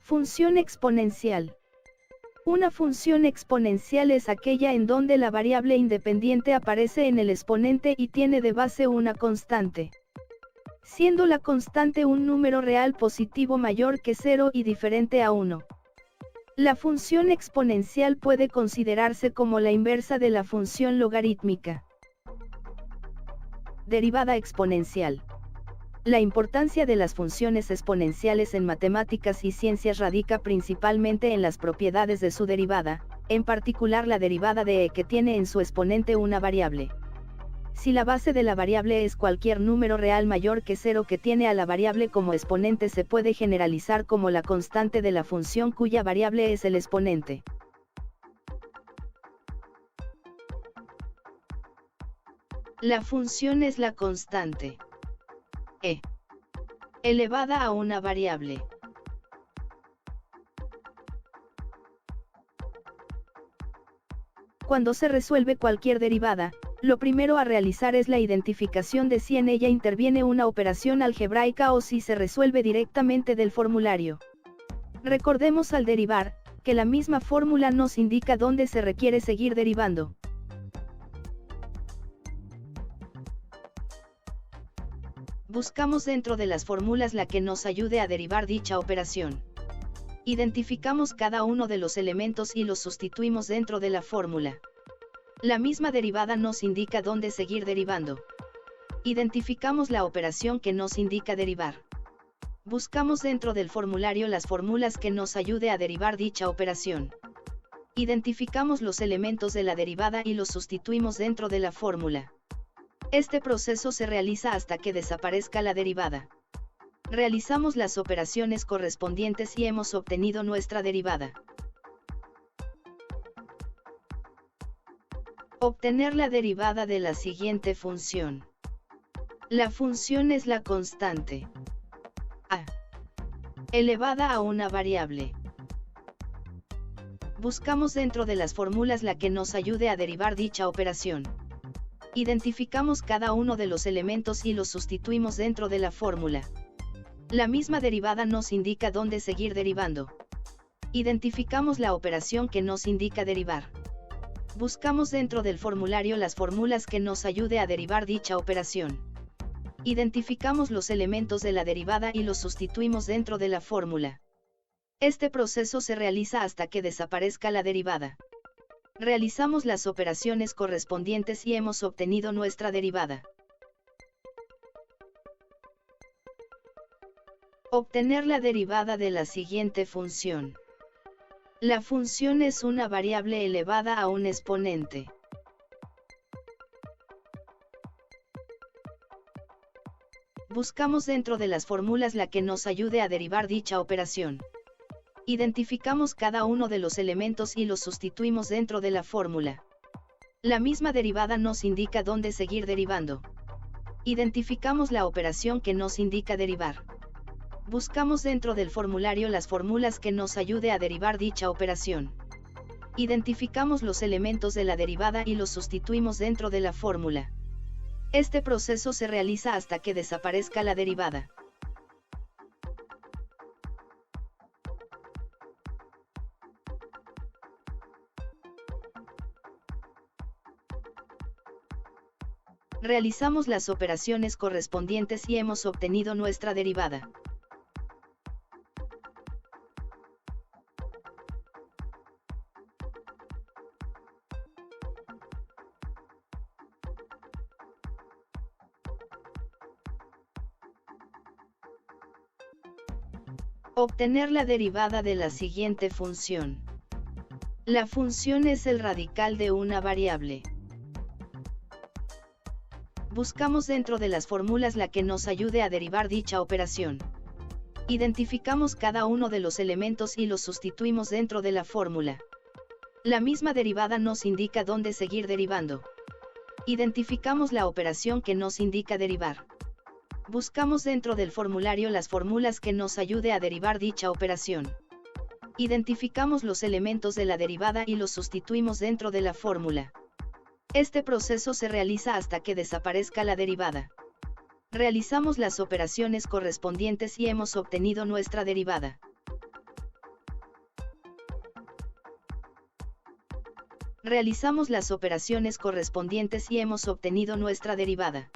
Función exponencial. Una función exponencial es aquella en donde la variable independiente aparece en el exponente y tiene de base una constante, siendo la constante un número real positivo mayor que 0 y diferente a 1. La función exponencial puede considerarse como la inversa de la función logarítmica. Derivada exponencial. La importancia de las funciones exponenciales en matemáticas y ciencias radica principalmente en las propiedades de su derivada, en particular la derivada de e que tiene en su exponente una variable. Si la base de la variable es cualquier número real mayor que 0 que tiene a la variable como exponente, se puede generalizar como la constante de la función cuya variable es el exponente. La función es la constante e elevada a una variable. Cuando se resuelve cualquier derivada, lo primero a realizar es la identificación de si en ella interviene una operación algebraica o si se resuelve directamente del formulario. Recordemos al derivar, que la misma fórmula nos indica dónde se requiere seguir derivando. Buscamos dentro de las fórmulas la que nos ayude a derivar dicha operación. Identificamos cada uno de los elementos y los sustituimos dentro de la fórmula. La misma derivada nos indica dónde seguir derivando. Identificamos la operación que nos indica derivar. Buscamos dentro del formulario las fórmulas que nos ayude a derivar dicha operación. Identificamos los elementos de la derivada y los sustituimos dentro de la fórmula. Este proceso se realiza hasta que desaparezca la derivada. Realizamos las operaciones correspondientes y hemos obtenido nuestra derivada. Obtener la derivada de la siguiente función. La función es la constante a elevada a una variable. Buscamos dentro de las fórmulas la que nos ayude a derivar dicha operación. Identificamos cada uno de los elementos y los sustituimos dentro de la fórmula. La misma derivada nos indica dónde seguir derivando. Identificamos la operación que nos indica derivar. Buscamos dentro del formulario las fórmulas que nos ayude a derivar dicha operación. Identificamos los elementos de la derivada y los sustituimos dentro de la fórmula. Este proceso se realiza hasta que desaparezca la derivada. Realizamos las operaciones correspondientes y hemos obtenido nuestra derivada. Obtener la derivada de la siguiente función. La función es una variable elevada a un exponente. Buscamos dentro de las fórmulas la que nos ayude a derivar dicha operación. Identificamos cada uno de los elementos y los sustituimos dentro de la fórmula. La misma derivada nos indica dónde seguir derivando. Identificamos la operación que nos indica derivar. Buscamos dentro del formulario las fórmulas que nos ayude a derivar dicha operación. Identificamos los elementos de la derivada y los sustituimos dentro de la fórmula. Este proceso se realiza hasta que desaparezca la derivada. Realizamos las operaciones correspondientes y hemos obtenido nuestra derivada. Obtener la derivada de la siguiente función. La función es el radical de una variable. Buscamos dentro de las fórmulas la que nos ayude a derivar dicha operación. Identificamos cada uno de los elementos y los sustituimos dentro de la fórmula. La misma derivada nos indica dónde seguir derivando. Identificamos la operación que nos indica derivar. Buscamos dentro del formulario las fórmulas que nos ayude a derivar dicha operación. Identificamos los elementos de la derivada y los sustituimos dentro de la fórmula. Este proceso se realiza hasta que desaparezca la derivada. Realizamos las operaciones correspondientes y hemos obtenido nuestra derivada. Realizamos las operaciones correspondientes y hemos obtenido nuestra derivada.